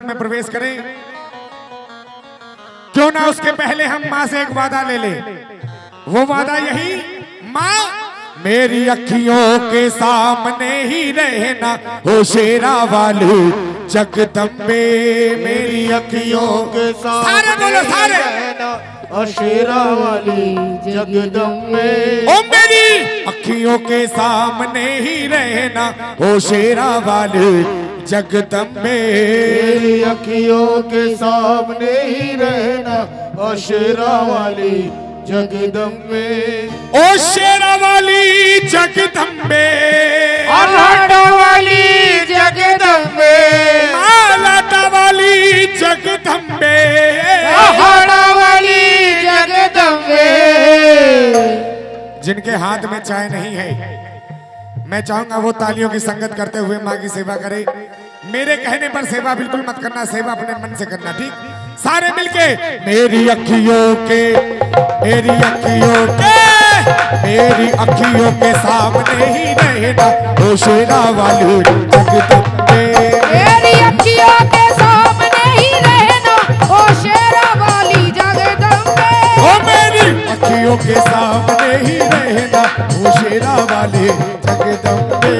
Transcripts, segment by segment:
में प्रवेश करें, क्यों ना उसके पहले हम माँ से एक वादा ले ले। वो वादा यही, माँ मेरी अखियों के सामने ही रहना हो शेरा वाली जगदम्बे, मेरी अखियों के सामने बोलो सारे रहना शेरा वाली जगदम्बे। ओ मेरी अखियों के सामने ही रहना हो शेरा वाली जगदम्बे, मेरी अखियों के सामने ही रहना ओ शेरा वाली जगदम्बे। ओ शेरा वाली जगदम्बे, लाटा वाली जगदम्बे, लाटा वाली जगदम्बे, हाड़ा वाली जगदम्बे। जिनके हाथ में चाय नहीं है, मैं चाहूंगा वो तालियों की संगत करते हुए माँ की सेवा करे। मेरे कहने पर सेवा बिल्कुल मत करना, सेवा अपने मन से करना, ठीक? सारे मिलके मेरी अखियों के, मेरी अखियों के, मेरी अखियों के सामने ही रहना ओ शेरा वाली जगदम्बे, मेरी अखियों के सामने ही रहना ओ शेरा वाली जगदम्बे। ओ मेरी अखियों के सामने ही रहना ओ शेरा वाली जगदम्बे,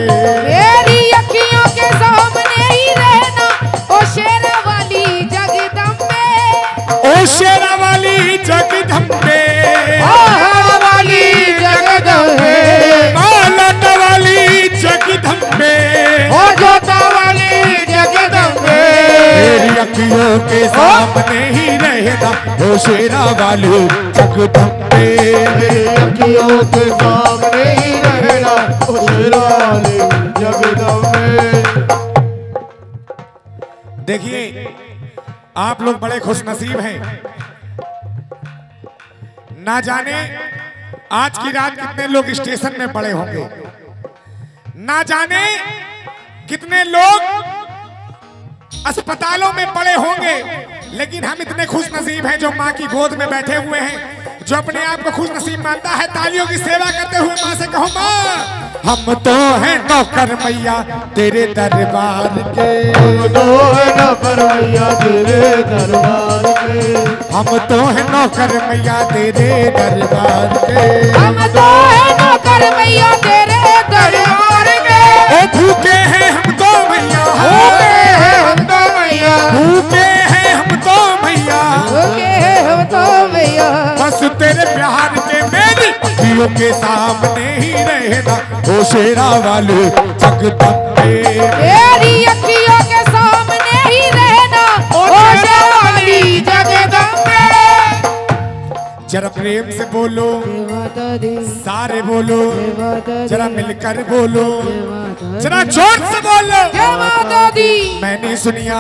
मेरी अखियों के सामने ही रहना ओ शेरा वाली जगदम्बे। ओ शेरा वाली जगदम्बे, हाड़ा वाली जगदम्बे, लाटा वाली जगदम्बे, ओ जोता वाली जगदम्बे। मेरी अखियों के सामने ही रहना ओ शेरा वाली जगदम्बे, मेरी अखियों के सामने ही रहना ओ शेरा वाली जगदम्बे। देखिए आप लोग बड़े खुशनसीब हैं, ना जाने आज की रात कितने लोग स्टेशन में पड़े होंगे, ना जाने कितने लोग अस्पतालों में पड़े होंगे, लेकिन हम इतने खुशनसीब हैं जो माँ की गोद में बैठे हुए हैं, जो अपने आप को खुशनसीब मानता है। तालियों की सेवा करते हुए माँ से कहो, माँ हम तो हैं नौकर मैया तेरे दरबार के, हम तो है नौकर मैया तेरे दरबार के, हम तो हैं नौकर मैया तेरे दरबार के, हम तो है नौकर मैया तेरे दरबार के। ओ भूखे हैं हम तो मैया, भूखे हैं हम तो मैया, भूखे हैं हम तो मैया, भूखे हैं हम तो मैया, बस तेरे प्यार के मेरी अखियों के सामने ही रहना ओ शेरा वाली जगदम्बे, मेरी अखियों के सामने ही रहना ओ शेरा वाली जगदम्बे। जरा प्रेम से बोलो, सारे बोलो, जरा मिलकर बोलो, जरा जोर से बोलो। जय माता दी, मैंने सुनिया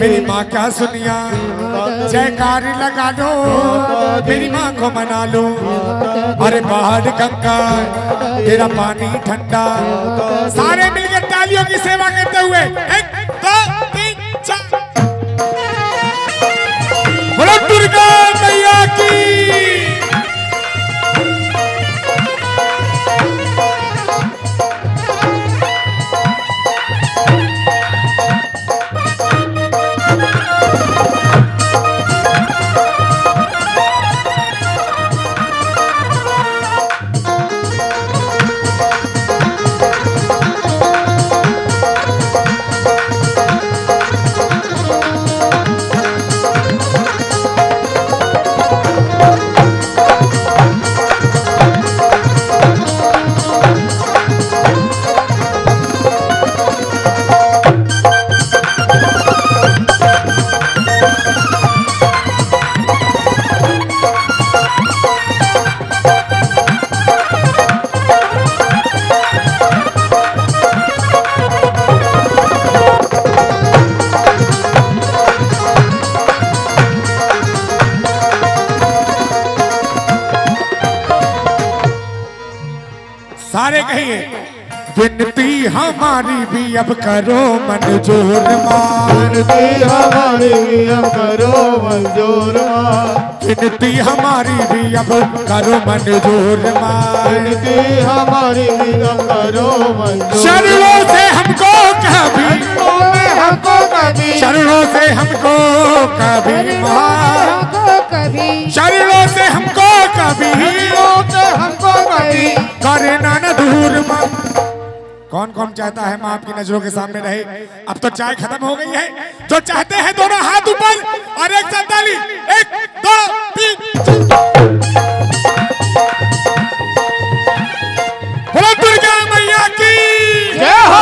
मेरी माँ क्या सुनिया, जयकारी लगा लो मेरी माँ को मना लो। अरे बाहर गंगा तेरा पानी ठंडा, सारे मिलकर तालियों की सेवा करते हुए 1 2 3 4 बोलो दुर्गा मैया की। सारे कहिए विनती हमारी भी अब करो मंजूर माँ, विनती हमारी भी अब करो मंजूर माँ, विनती हमारी भी अब करो मंजूर माँ, विनती हमारी भी अब करो मंजूर। शरणों से हमको कभी हमको कभी, चरणों से हमको कभी माँ, हमको कभी चरणों से हमको कभी हमको कभी करे ना न दूर माँ। कौन कौन चाहता है माँ आपकी नजरों के सामने रहे? अब तो चाय खत्म हो गई है। जो चाहते हैं दोनों हाथ ऊपर और एक साथ ताली, 1 2 3। बोलो दुर्गा मैया की जय हो।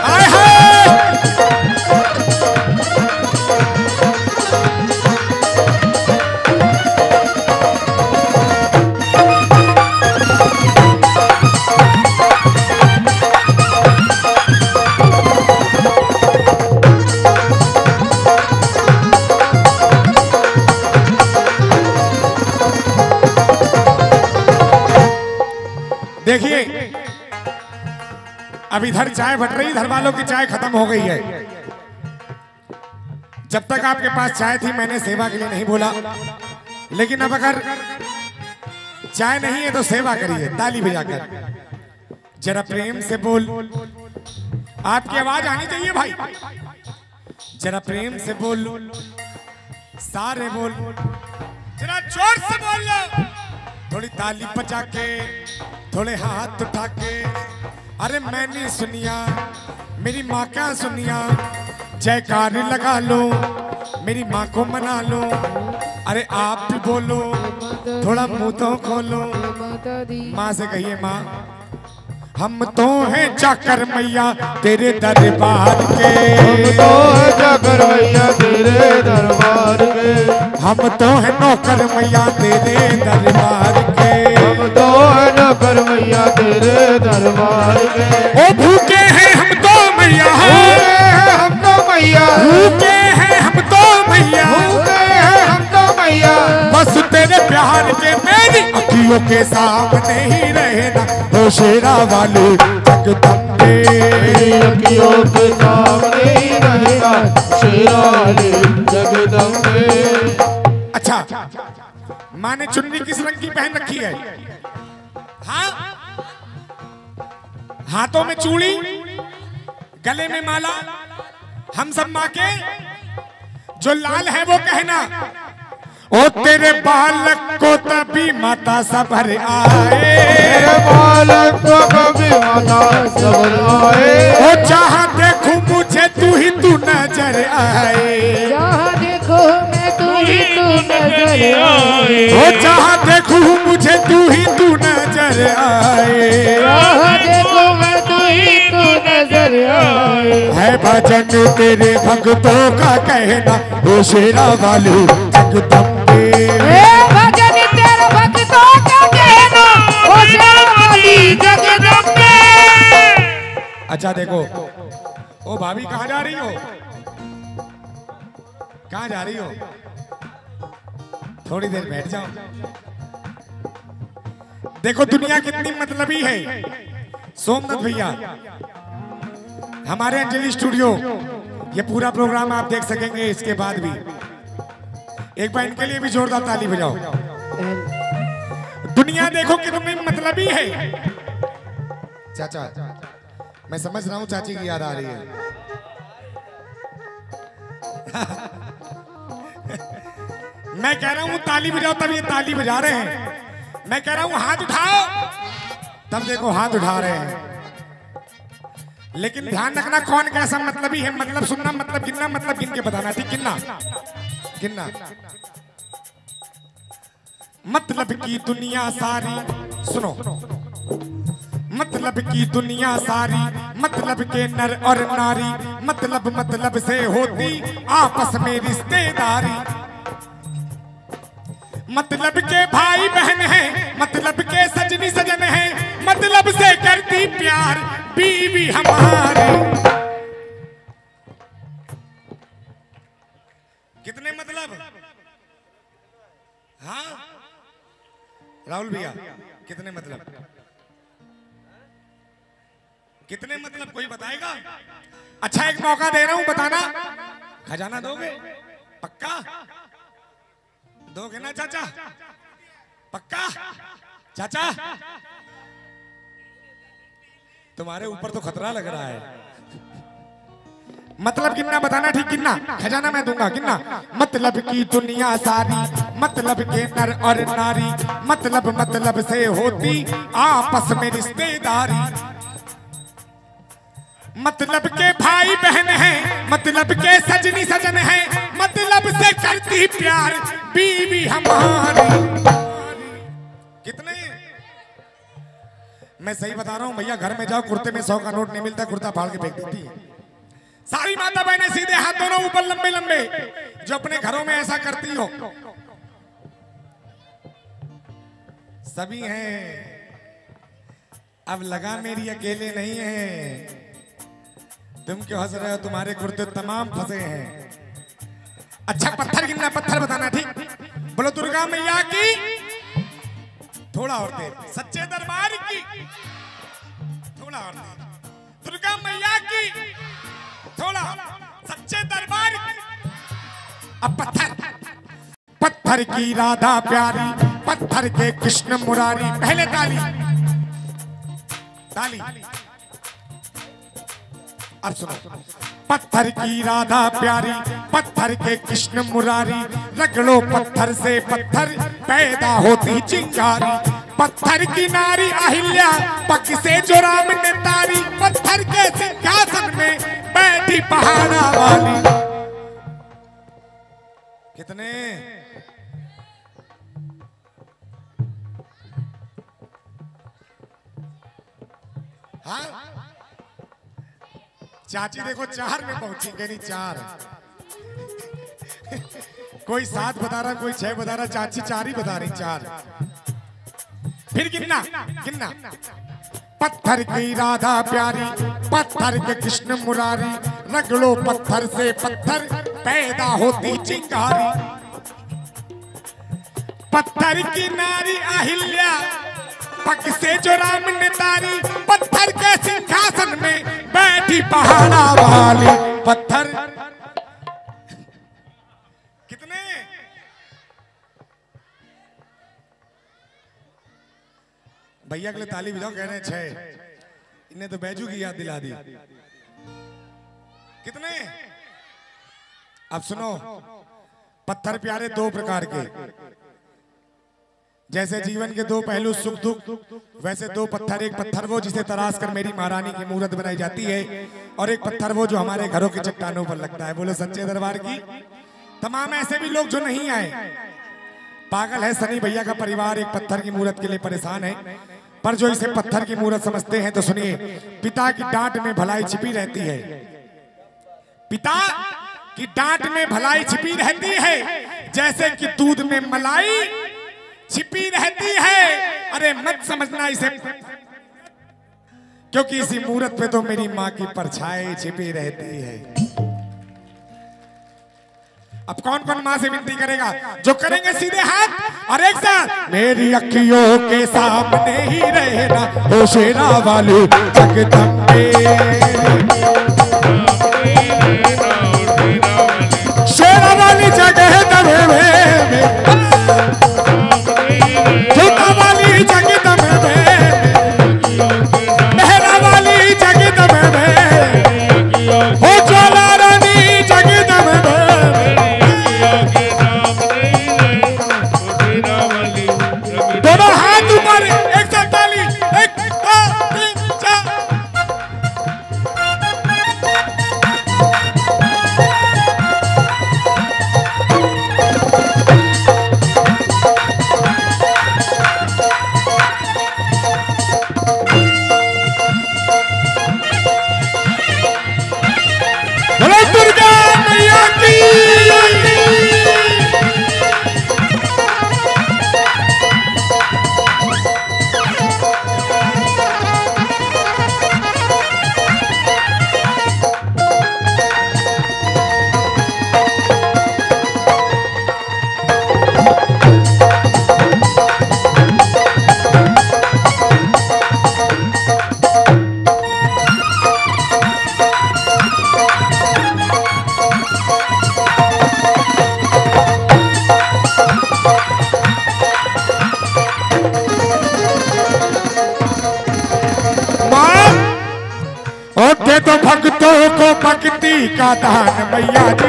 आए हाय। देखिए अब इधर चाय बट रही, इधर वालों की चाय खत्म हो गई है। जब तक आपके पास चाय थी मैंने सेवा के लिए नहीं बोला, लेकिन अब अगर चाय नहीं है तो सेवा करिए ताली बजाकर। जरा प्रेम से बोल, आपकी आवाज आनी चाहिए भाई। जरा प्रेम से बोल, सारे बोल, जरा जोर से बोल लो। थोड़ी ताली बजा के, थोड़े हाथ उठा के। अरे मैंने सुनिया, मेरी माँ क्या सुनिया, जयकार लगा लो, मेरी माँ को मना लो। अरे आप भी बोलो, थोड़ा मुंह तो खोलो। माँ से कहिए माँ हम तो हैं चाकर मैया तेरे दरबार के, हम तो है जाकर मैया तेरे दरबार के, हम तो हैं नौकर मैया तेरे दरबार के, हम तो है नौकर मैया तेरे दरबार के। ओ भूखे हैं हम तो मैया, हम तो मैया, भूखे हैं हम तो मैया, हम तो मैया, बस तेरे प्यार के मेरी अखियों के सामने ही रहना, ओ शेरा वाले जगदम्बे। मेरी अखियों के सामने ही रहेगा शेरावाली जगदम्बे। अच्छा, माँ ने चुन्नी किस रंग की पहन रखी है? हाँ, हाथों में चूड़ी, गले में माला। हम सब माँ के जो लाल है वो कहना, ओ तेरे बालक को तभी माता सबर आए, तेरे बालक को कभी माता सबर आए, ओ जहाँ देखूं मुझे तू ही तू नजर आए, जहाँ देखो मैं तू ही तू नजर आए, ओ जहाँ देखूं मुझे तू ही तू नजर आए, जहाँ देखो मैं तू ही तू नजर आए। है भजन तेरे भक्तों का कहना, ओ शेरा वाले जगदम्बे। हे भजन तेरे भक्तों का कहना, ओ शेरावाली जगदम्बे। अच्छा देखो, ओ भाभी कहाँ जा रही हो? कहाँ जा रही हो? थोड़ी देर बैठ जाओ। देखो दुनिया कितनी मतलबी है। सोमनाथ भैया, हमारे अंजलि स्टूडियो, ये पूरा प्रोग्राम आप देख सकेंगे इसके बाद भी। एक बार इनके लिए भी जोरदार ताली बजाओ। दुनिया देखो कितनी मतलबी है। चाचा, मैं समझ रहा हूँ चाची की याद आ रही है। मैं कह रहा हूँ ताली बजाओ, तब ये ताली बजा रहे हैं। मैं कह रहा हूँ हाथ उठाओ, तब देखो हाथ उठा रहे हैं। लेकिन ध्यान रखना कौन कैसा मतलबी है। मतलब सुनना, मतलब गिनना, मतलब गिन के बताना। ठीक, गिनना गिनना। मतलब की दुनिया सारी सुनो, मतलब की दुनिया सारी, मतलब के नर और नारी, मतलब से होती आपस में रिश्तेदारी, मतलब के भाई बहन है, मतलब के सजनी सजन है, मतलब से करती प्यार बीवी हमारी। कितने मतलब? हाँ, राहुल भैया कितने मतलब, कितने मतलब कोई बताएगा? अच्छा एक मौका दे रहा हूं, बताना। खजाना दोगे? पक्का दोगे ना चाचा? पक्का चाचा? तुम्हारे ऊपर तो खतरा लग रहा है। मतलब कितना बताना, ठीक कितना? खजाना मैं दूंगा, कितना? मतलब की दुनिया सारी, मतलब के नर और नारी, मतलब से होती आपस में रिश्तेदारी, मतलब के भाई बहन हैं, मतलब के सजनी सजन हैं, मतलब से करती प्यार बीवी हमारी। कितने? मैं सही बता रहा हूं भैया, घर में जाओ, कुर्ते में 100 का नोट नहीं मिलता, कुर्ता फाड़ के फेंक देती है। सारी माता बहनें सीधे हाथ दोनों ऊपर लंबे लंबे, जो अपने घरों में ऐसा करती हो। सभी हैं, अब लगा मेरी अकेले नहीं है। तुम क्यों हंस रहे हो? तुम्हारे कुर्ते तमाम फंसे हैं। अच्छा पत्थर गिनना, पत्थर बताना, ठीक? बोलो दुर्गा मैया की, थोड़ा और तेज, सच्चे दरबार की, थोड़ा और तेज, दुर्गा मैया की, थोड़ा, सच्चे दरबार की। अब पत्थर, पत्थर की राधा प्यारी, पत्थर के कृष्ण मुरारी। पहले ताली, ताली। अब सुनो, पत्थर की राधा प्यारी, पत्थर के कृष्ण मुरारी, रगड़ो पत्थर से पत्थर पैदा होती चिंगारी। पत्थर की नारी अहिल्या, पग से जो राम ने तारी, पत्थर के सिंहासन में बैठी पहाड़ा वाली। कितने? हाँ चाची देखो 4 में पहुंची, गई 4। कोई 7 बता रहा, कोई 6 बता रहा, चाची 4 ही बता रही, 4। फिर गिनना, गिनना। पत्थर की राधा प्यारी, पत्थर के कृष्ण मुरारी, रगड़ो पत्थर से पत्थर पैदा होती चिंगारी। पत्थर की नारी अहिल्या, पग से जो राम ने तारी, पत्थर के सिंहासन में बैठी पहाड़ा वाली। पत्थर कितने? भैया के लिए ताली बजाओ, कह रहे हैं 6। इन्हें तो बैजू की याद दिला दी। कितने? अब सुनो, पत्थर प्यारे 2 प्रकार के, जैसे जीवन के 2 पहलू सुख दुख, वैसे 2 पत्थर। एक पत्थर वो जिसे तराश कर मेरी महारानी की मूर्त बनाई जाती है, और एक पत्थर वो जो हमारे घरों की चट्टानों पर लगता है। बोलो सच्चे दरबार की। तमाम ऐसे भी लोग जो नहीं आए, पागल है सनी भैया का परिवार एक पत्थर की मूर्त के लिए परेशान है, पर जो इसे पत्थर की मूर्त समझते हैं तो सुनिए। पिता की डांट में भलाई छिपी रहती है, पिता की डांट में भलाई छिपी रहती है, जैसे कि दूध में मलाई छिपी रहती है। अरे मत समझना इसे, क्योंकि इसी मूर्त पे तो मेरी माँ की परछाई छिपी रहती है। अब कौन कौन माँ से विनती करेगा? जो करेंगे सीधे हाथ और एक साथ। मेरी अखियों के सामने ही रहना हो शेरा वाली जगदम्बे, शेरा वाली जगदम्बे में, झूठा वाली जगदम्बे में, मेहरा वाली जगदम्बे में, हो ज्वाला रानी जगदम्बे। दोनों हाथ ऊपर, एक साथ ताली, 1 2 3 4। भक्ति का दान मैया जी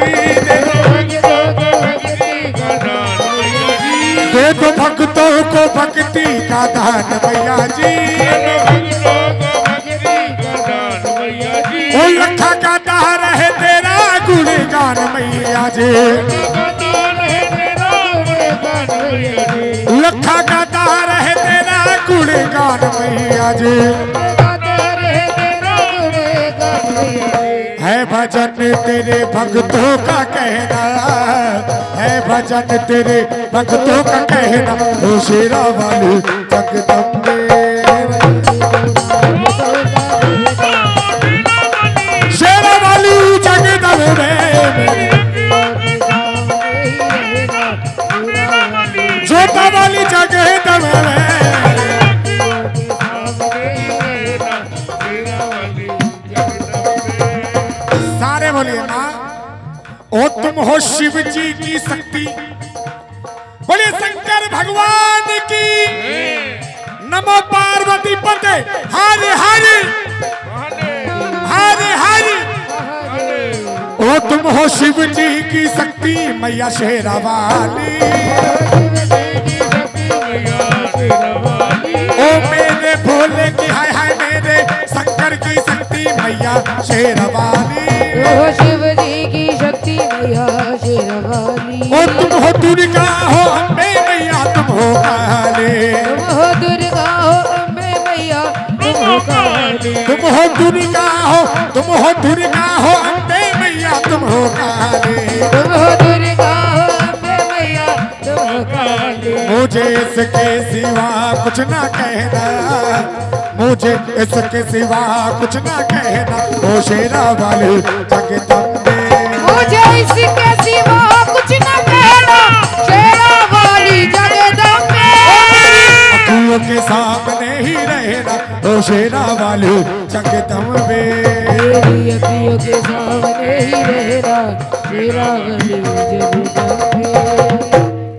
दे दो भक्तों को भक्ति का दान मैया जी ओ लखा गाता रहे तेरा गुणगान मैया जी लखा गाता रहे तेरा गुणगान मैया जी है भजन तेरे भक्तों का कहना है भजन तेरे भक्तों का कहना ओ शेरा वाली जगदम्बे शेरा वाली जगदम्बे जोता वाली जगदम्बे सारे बोलिए ना ओ तुम हो शिव जी की शक्ति बोलिए शंकर भगवान की नमो पार्वती पते हरे हरे हरे हरे ओ तुम हो शिव जी की शक्ति मैया शेरा वाली ओ मेरे भोले की हाय हाय मेरे शंकर की शक्ति मैया शेरा वाली ओ शिव जी की शक्ति मैया शेरा वाली ओ तुम हो दुर्गा हो अम्बे मैया तुम हो काली तुम हो दुर्गा हो अम्बे मैया तुम हो काली तुम हो दुर्गा हो तुम हो दुर्गा हो अम्बे मैया तुम हो काली तुम हो दुर्गा हो अम्बे मैया तुम हो काली मुझे इसके सिवा कुछ ना कहना मुझे इसके सिवा कुछ ना कहना ओ शेरा वाली जगदम्बे मुझे इसके सिवा कुछ न कहना शेरा वाली जगदम्बे अखियों के सामने ही रहना ओ शेरा वाली जगदम्बे मेरी अखियों के सामने ही रहना शेरा वाली जगदम्बे